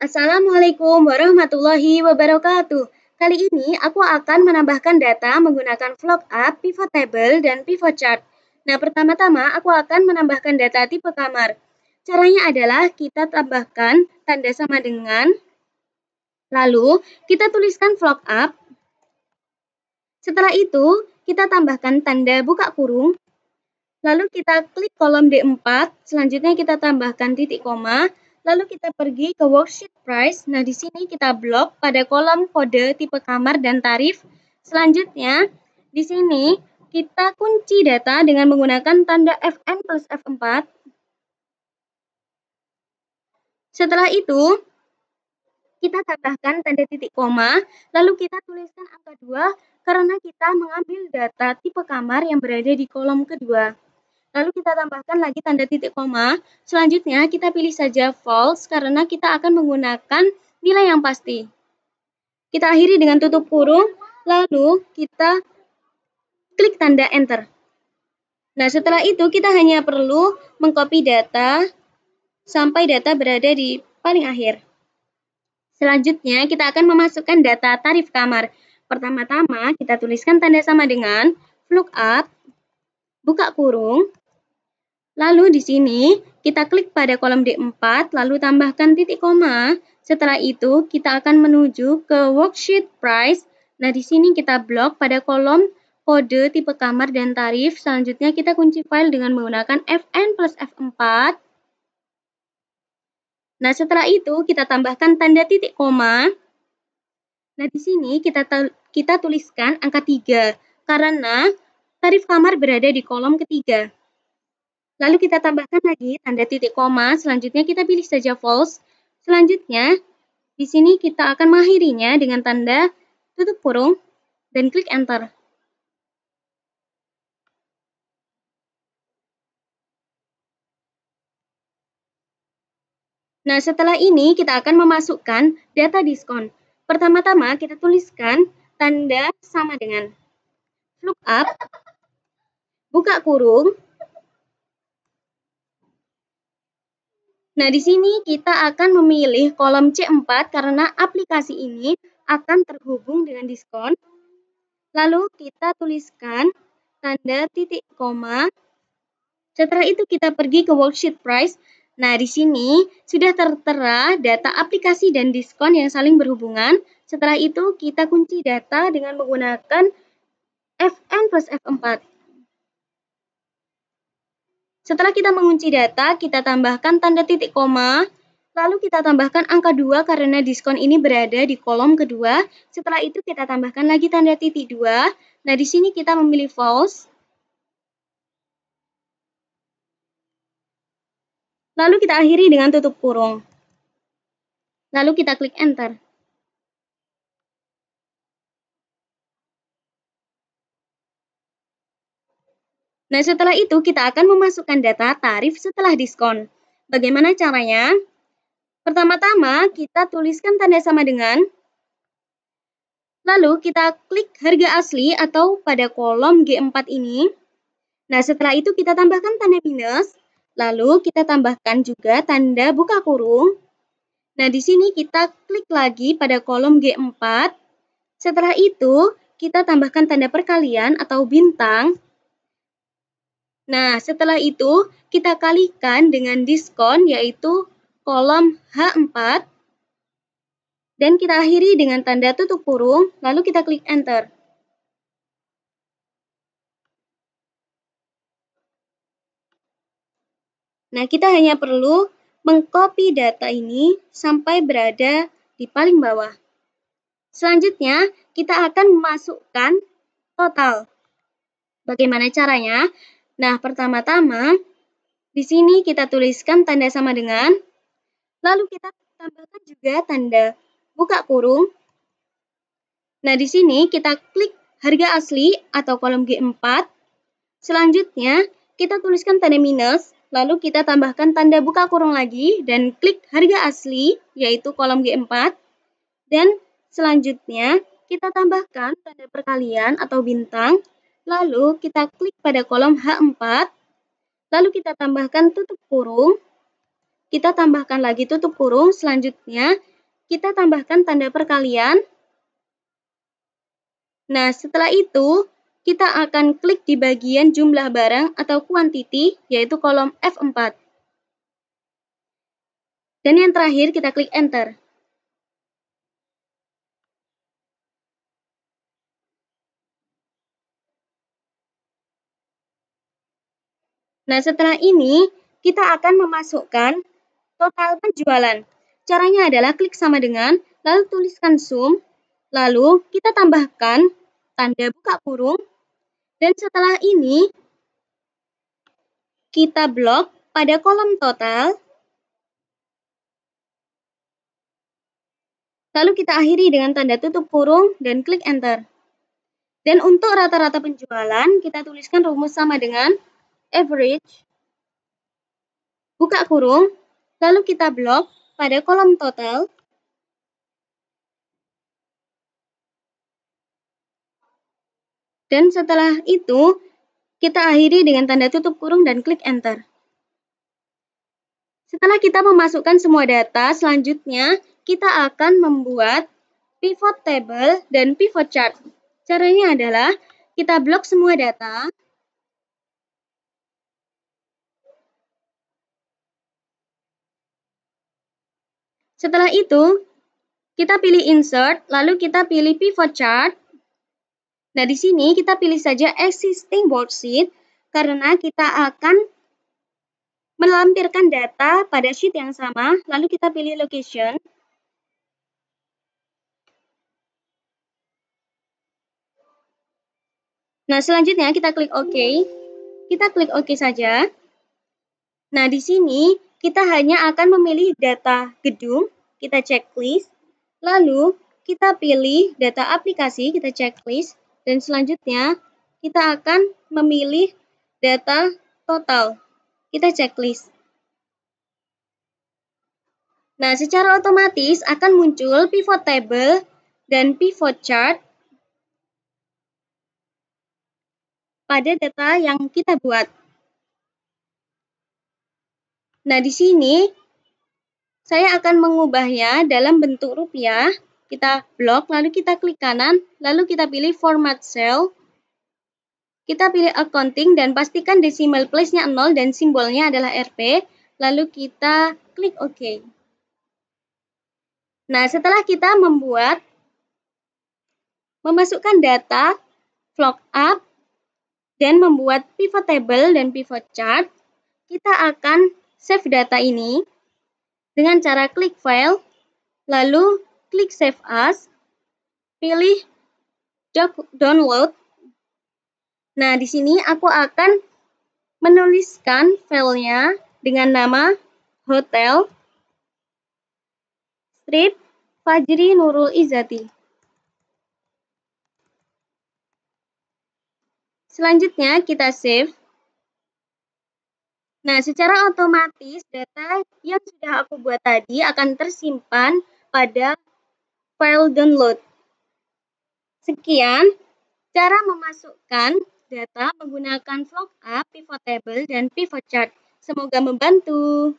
Assalamualaikum warahmatullahi wabarakatuh. Kali ini aku akan menambahkan data menggunakan VLOOKUP, pivot table, dan pivot chart. Nah, pertama-tama aku akan menambahkan data tipe kamar. Caranya adalah kita tambahkan tanda sama dengan, lalu kita tuliskan VLOOKUP. Setelah itu, kita tambahkan tanda buka kurung, lalu kita klik kolom D4, selanjutnya kita tambahkan titik koma, lalu kita pergi ke worksheet price. Nah, di sini kita blok pada kolom kode tipe kamar dan tarif. Selanjutnya, di sini kita kunci data dengan menggunakan tanda FN plus F4. Setelah itu, kita tambahkan tanda titik koma, lalu kita tuliskan angka 2 karena kita mengambil data tipe kamar yang berada di kolom kedua. Lalu kita tambahkan lagi tanda titik koma. Selanjutnya kita pilih saja false karena kita akan menggunakan nilai yang pasti. Kita akhiri dengan tutup kurung, lalu kita klik tanda enter. Nah, setelah itu kita hanya perlu mengcopy data sampai data berada di paling akhir. Selanjutnya kita akan memasukkan data tarif kamar. Pertama-tama kita tuliskan tanda sama dengan VLOOKUP, buka kurung. Lalu di sini kita klik pada kolom D4, lalu tambahkan titik koma. Setelah itu kita akan menuju ke worksheet price. Nah, di sini kita blok pada kolom kode tipe kamar dan tarif. Selanjutnya kita kunci file dengan menggunakan FN plus F4. Nah, setelah itu kita tambahkan tanda titik koma. Nah, di sini kita tuliskan angka 3 karena tarif kamar berada di kolom ketiga. Lalu kita tambahkan lagi tanda titik koma, selanjutnya kita pilih saja false. Selanjutnya, di sini kita akan mengakhirinya dengan tanda tutup kurung dan klik enter. Nah, setelah ini kita akan memasukkan data diskon. Pertama-tama kita tuliskan tanda sama dengan VLOOKUP, buka kurung. Nah, di sini kita akan memilih kolom C4 karena aplikasi ini akan terhubung dengan diskon. Lalu kita tuliskan tanda titik koma. Setelah itu kita pergi ke worksheet price. Nah, di sini sudah tertera data aplikasi dan diskon yang saling berhubungan. Setelah itu kita kunci data dengan menggunakan FN plus F4. Setelah kita mengunci data, kita tambahkan tanda titik koma, lalu kita tambahkan angka 2 karena diskon ini berada di kolom kedua. Setelah itu kita tambahkan lagi tanda titik 2. Nah, di sini kita memilih false. Lalu kita akhiri dengan tutup kurung. Lalu kita klik enter. Nah, setelah itu kita akan memasukkan data tarif setelah diskon. Bagaimana caranya? Pertama-tama kita tuliskan tanda sama dengan, lalu kita klik harga asli atau pada kolom G4 ini. Nah, setelah itu kita tambahkan tanda minus, lalu kita tambahkan juga tanda buka kurung. Nah, di sini kita klik lagi pada kolom G4. Setelah itu, kita tambahkan tanda perkalian atau bintang. Nah, setelah itu kita kalikan dengan diskon yaitu kolom H4. Dan kita akhiri dengan tanda tutup kurung, lalu kita klik enter. Nah, kita hanya perlu mengcopy data ini sampai berada di paling bawah. Selanjutnya, kita akan memasukkan total. Bagaimana caranya? Nah, pertama-tama, di sini kita tuliskan tanda sama dengan, lalu kita tambahkan juga tanda buka kurung. Nah, di sini kita klik harga asli atau kolom G4. Selanjutnya, kita tuliskan tanda minus, lalu kita tambahkan tanda buka kurung lagi dan klik harga asli, yaitu kolom G4. Dan selanjutnya, kita tambahkan tanda perkalian atau bintang, lalu kita klik pada kolom H4, lalu kita tambahkan tutup kurung, kita tambahkan lagi tutup kurung, selanjutnya kita tambahkan tanda perkalian. Nah, setelah itu, kita akan klik di bagian jumlah barang atau quantity, yaitu kolom F4. Dan yang terakhir, kita klik Enter. Nah, setelah ini, kita akan memasukkan total penjualan. Caranya adalah klik sama dengan, lalu tuliskan sum, lalu kita tambahkan tanda buka kurung, dan setelah ini, kita blok pada kolom total, lalu kita akhiri dengan tanda tutup kurung dan klik Enter. Dan untuk rata-rata penjualan, kita tuliskan rumus sama dengan average, buka kurung, lalu kita blok pada kolom total, dan setelah itu, kita akhiri dengan tanda tutup kurung dan klik Enter. Setelah kita memasukkan semua data, selanjutnya kita akan membuat pivot table dan pivot chart. Caranya adalah kita blok semua data, setelah itu kita pilih insert, lalu kita pilih pivot chart. Nah, di sini kita pilih saja existing worksheet karena kita akan melampirkan data pada sheet yang sama, lalu kita pilih location. Nah, selanjutnya kita klik OK. Kita klik OK saja. Nah, di sini kita hanya akan memilih data gedung, kita checklist, lalu kita pilih data aplikasi, kita checklist, dan selanjutnya kita akan memilih data total, kita checklist. Nah, secara otomatis akan muncul pivot table dan pivot chart pada data yang kita buat. Nah, di sini saya akan mengubahnya dalam bentuk rupiah. Kita blok, lalu kita klik kanan, lalu kita pilih format cell. Kita pilih accounting dan pastikan decimal place-nya 0 dan simbolnya adalah Rp. Lalu kita klik OK. Nah, setelah kita memasukkan data, float up, dan membuat pivot table dan pivot chart, kita akan save data ini dengan cara klik file, lalu klik save as, pilih download. Nah, di sini aku akan menuliskan filenya dengan nama Hotel Street Fajri Nurul Izzati. Selanjutnya kita save. Nah, secara otomatis data yang sudah aku buat tadi akan tersimpan pada file download. Sekian cara memasukkan data menggunakan lookup, pivot table, dan pivot chart. Semoga membantu.